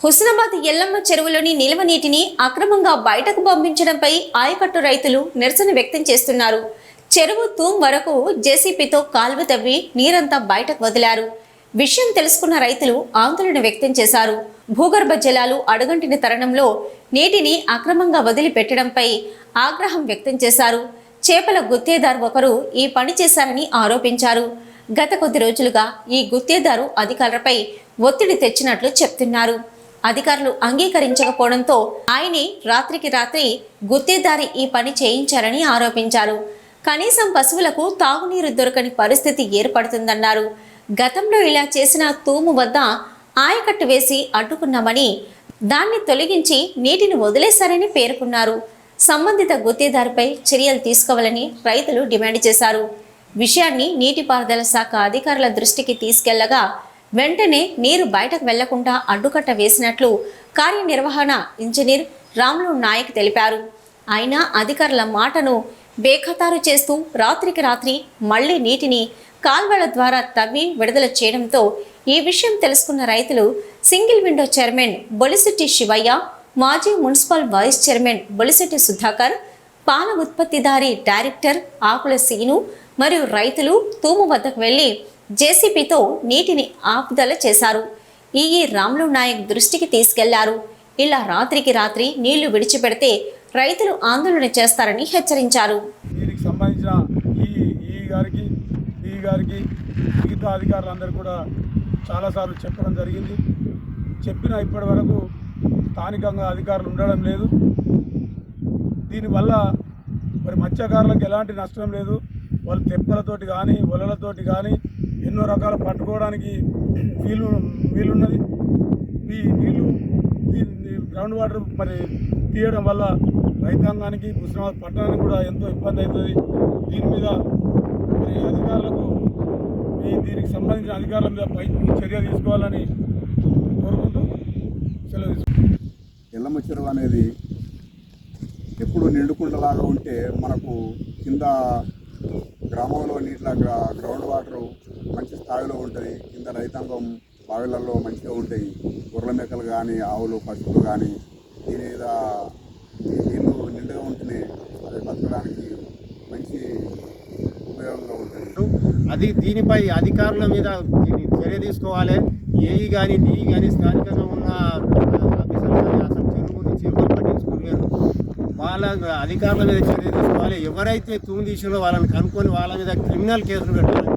హుస్నాబాద్ ఎల్లమ్మ చెరువులోని నిల్వ నీటిని అక్రమంగా బయటకు పంపించడంపై ఆయకట్టు రైతులు నిరసన వ్యక్తం చేస్తున్నారు. చెరువు తూం వరకు జేసీపీతో కాల్వ తవ్వి నీరంతా బయటకు వదిలారు. విషయం తెలుసుకున్న రైతులు ఆందోళన వ్యక్తం చేశారు. భూగర్భ జలాలు అడుగంటిన తరుణంలో నీటిని అక్రమంగా వదిలిపెట్టడంపై ఆగ్రహం వ్యక్తం చేశారు. చేపల గుత్తేదారు ఒకరు ఈ పని చేశారని ఆరోపించారు. గత కొద్ది రోజులుగా ఈ గుత్తేదారు అధికారులపై ఒత్తిడి తెచ్చినట్లు చెప్తున్నారు. అధికారులు అంగీకరించకపోవడంతో ఆయనే రాత్రికి రాత్రి గుత్తేదారి ఈ పని చేయించారని ఆరోపించారు. కనీసం పశువులకు తాగునీరు దొరకని పరిస్థితి ఏర్పడుతుందన్నారు. గతంలో ఇలా చేసిన తూము వద్ద ఆయకట్టు వేసి అడ్డుకున్నామని, దాన్ని తొలగించి నీటిని వదిలేశారని పేర్కొన్నారు. సంబంధిత గుత్తేదారుపై చర్యలు తీసుకోవాలని రైతులు డిమాండ్ చేశారు. విషయాన్ని నీటిపారుదల శాఖ అధికారుల దృష్టికి తీసుకెళ్లగా వెంటనే నీరు బయటకు వెళ్లకుండా అడ్డుకట్ట వేసినట్లు కార్యనిర్వహణ ఇంజనీర్ రాములు నాయక్ తెలిపారు. అయినా అధికారుల మాటను బేఖతారు చేస్తూ రాత్రికి రాత్రి మళ్లీ నీటిని కాల్వల ద్వారా తవ్వి విడుదల చేయడంతో ఈ విషయం తెలుసుకున్న రైతులు single window chairman Bolisetti Sivayya, మాజీ municipal vice chairman Bolisetti Sudhakar, పాల ఉత్పత్తిదారి డైరెక్టర్ ఆకుల సీను మరియు రైతులు తూము వద్దకు వెళ్లి జేసీపీతో నీటిని ఆపుదల చేశారు. ఈఈ రాములు నాయక్ దృష్టికి తీసుకెళ్లారు. ఇలా రాత్రికి రాత్రి నీళ్లు విడిచిపెడితే రైతులు ఆందోళన చేస్తారని హెచ్చరించారు. దీనికి సంబంధించిన ఈ గారికి మిగతా అధికారులందరూ కూడా చాలాసార్లు చెప్పడం జరిగింది. చెప్పిన ఇప్పటి వరకు స్థానికంగా అధికారులు ఉండడం లేదు. దీనివల్ల మరి మత్స్యకారులకు ఎలాంటి నష్టం లేదు. వాళ్ళు తెప్పలతోటి కానీ వలలతోటి కానీ ఎన్నో రకాల పట్టుకోవడానికి వీలున్నది. ఈ నీళ్లు గ్రౌండ్ వాటర్ మరి తీయడం వల్ల రైతాంగానికి హుస్నాబాద్ పట్టణానికి కూడా ఎంతో ఇబ్బంది అవుతుంది. దీని మీద మరి అధికారులకు దీనికి సంబంధించిన అధికారుల మీద పై చర్య తీసుకోవాలని కోరుకుంటూ సెలవు తీసుకుంటాం. ఎల్లమ్మ చెరువు అనేది ఎప్పుడు నిండుకుండలాగా ఉంటే మనకు కింద గ్రామంలో నీటిలా గ్రౌండ్ వాటర్ మంచి స్థాయిలో ఉంటుంది. కింద రైతాంగం బావిలలో మంచిగా ఉంటాయి. గొర్రెల మేకలు కానీ ఆవులు పశువులు కానీ దీని మీద నీళ్ళు నిండుగా ఉంటేనే అది బతకడానికి మంచి ఉపయోగంగా ఉంటుంది. అది దీనిపై అధికారుల మీద చర్య తీసుకోవాలి. ఏఈ కానీ డిఈ కానీ స్థానికంగా ఉన్న ఆఫీసర్లు కానీ అసలు చెరువు గురించి ఎవరు పట్టించుకోలేరు. వాళ్ళ అధికారుల మీద చర్య తీసుకోవాలి. ఎవరైతే తూము తీసినో వాళ్ళని కనుక్కొని వాళ్ళ మీద క్రిమినల్ కేసులు పెట్టాలి.